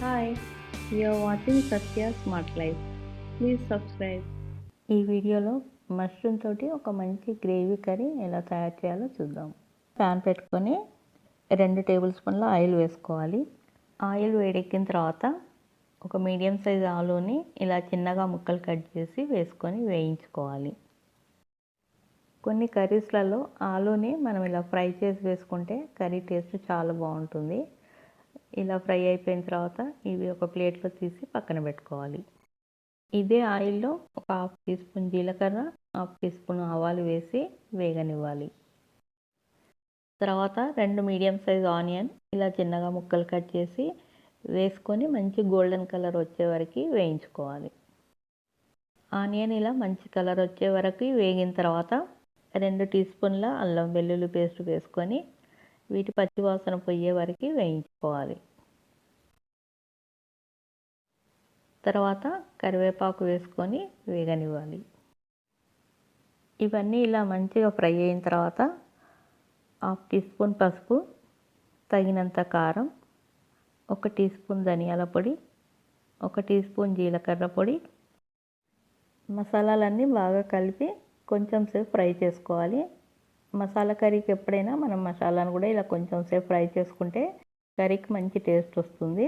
Hi, you are watching Satya Smart Life. Please subscribe. ఈ వీడియోలో mushroom తోటి ఒక మంచి గ్రేవీ కర్రీ ఎలా తయారు చేయాలో చూద్దాం. ప్యాన్ పెట్టుకొని 2 టేబుల్ స్పూన్ల ఆయిల్ వేసుకోవాలి. ఆయిల్ వేడెక్కిన తర్వాత ఒక మీడియం సైజ్ ఆలూని ఇలా చిన్నగా ముక్కలు కట్ చేసి వేసుకొని వేయించుకోవాలి. కొన్ని కర్రీస్లలో ఆలూని మనం ఇలా ఫ్రై చేసి వేసుకుంటే కర్రీ టేస్ట్ చాలా బాగుంటుంది. ఇలా ఫ్రై అయిపోయిన తర్వాత ఇవి ఒక ప్లేట్లో తీసి పక్కన పెట్టుకోవాలి. ఇదే ఆయిల్లో ఒక హాఫ్ టీ స్పూన్ జీలకర్ర, హాఫ్ టీ స్పూన్ ఆవాలు వేసి వేగనివ్వాలి. తర్వాత 2 మీడియం సైజ్ ఆనియన్ ఇలా చిన్నగా ముక్కలు కట్ చేసి వేసుకొని మంచి గోల్డెన్ కలర్ వచ్చే వరకు వేయించుకోవాలి. ఆనియన్ ఇలా మంచి కలర్ వచ్చే వరకు వేగిన తర్వాత 2 టీ స్పూన్ల అల్లం వెల్లుల్లి పేస్ట్ వేసుకొని వీటి పచ్చివాసన పోయే వరకు వేయించుకోవాలి. తర్వాత కరివేపాకు వేసుకొని వేగనివ్వాలి. ఇవన్నీ ఇలా మంచిగా ఫ్రై అయిన తర్వాత హాఫ్ టీ స్పూన్ పసుపు, తగినంత కారం, 1 టీ స్పూన్ ధనియాల పొడి, 1 టీ స్పూన్ జీలకర్ర పొడి, మసాలాలన్నీ బాగా కలిపి కొంచెం సేపు ఫ్రై చేసుకోవాలి. మసాలా కర్రీకి ఎప్పుడైనా మనం మసాలాను కూడా ఇలా కొంచెం సేపు ఫ్రై చేసుకుంటే కర్రీకి మంచి టేస్ట్ వస్తుంది.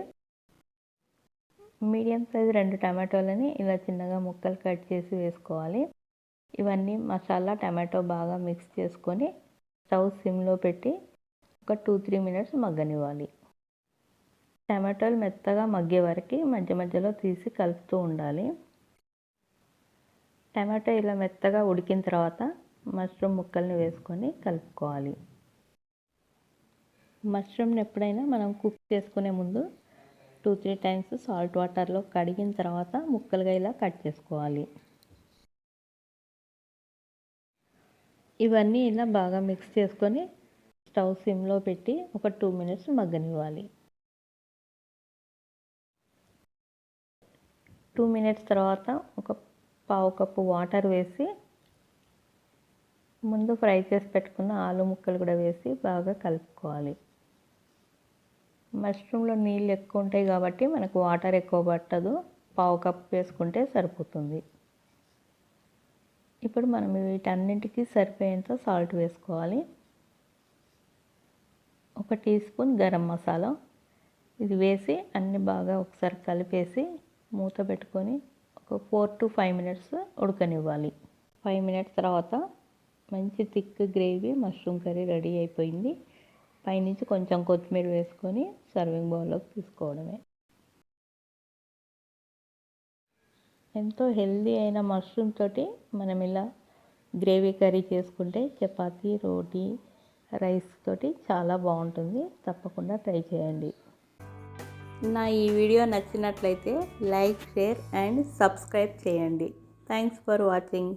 మీడియం సైజ్ 2 టమాటోలని ఇలా చిన్నగా ముక్కలు కట్ చేసి వేసుకోవాలి. ఇవన్నీ మసాలా టమాటో బాగా మిక్స్ చేసుకొని స్టవ్ సిమ్లో పెట్టి ఒక 2-3 మినిట్స్ మగ్గనివ్వాలి. టమాటోలు మెత్తగా మగ్గే వరకు మధ్య మధ్యలో తీసి కలుపుతూ ఉండాలి. టమాటో ఇలా మెత్తగా ఉడికిన తర్వాత మష్రూమ్ ముక్కల్ని వేసుకొని కలుపుకోవాలి. మష్రూమ్ని ఎప్పుడైనా మనం కుక్ చేసుకునే ముందు 2-3 టైమ్స్ సాల్ట్ వాటర్లో కడిగిన తర్వాత ముక్కలుగా ఇలా కట్ చేసుకోవాలి. ఇవన్నీ ఇలా బాగా మిక్స్ చేసుకొని స్టవ్ సిమ్లో పెట్టి ఒక 2 మినిట్స్ మగ్గనివ్వాలి. 2 మినిట్స్ తర్వాత ఒక పావు కప్పు వాటర్ వేసి ముందు ఫ్రై చేసి పెట్టుకున్న ఆలు ముక్కలు కూడా వేసి బాగా కలుపుకోవాలి. మష్రూమ్లో నీళ్ళు ఎక్కువ ఉంటాయి కాబట్టి మనకు వాటర్ ఎక్కువ పట్టదు. పావు కప్పు వేసుకుంటే సరిపోతుంది. ఇప్పుడు మనం వీటన్నింటికి సరిపోయేంత సాల్ట్ వేసుకోవాలి. 1 టీ స్పూన్ గరం మసాలా ఇది వేసి అన్ని బాగా ఒకసారి కలిపేసి మూత పెట్టుకొని ఒక 4-5 మినిట్స్ ఉడకనివ్వాలి. 5 మినిట్స్ తర్వాత మంచి thick gravy mushroom curry ready అయిపోయింది. పైనుంచి కొంచెం కొత్తిమీర వేసుకొని సర్వింగ్ బౌల్లోకి తీసుకోవడమే. ఎంతో హెల్దీ అయిన మష్రూమ్ తోటి మనం ఇలా గ్రేవీ కర్రీ చేసుకుంటే చపాతీ, రోటీ, రైస్ తోటి చాలా బాగుంటుంది. తప్పకుండా ట్రై చేయండి. నా ఈ వీడియో నచ్చినట్లయితే లైక్, షేర్ అండ్ సబ్స్క్రైబ్ చేయండి. Thanks for watching.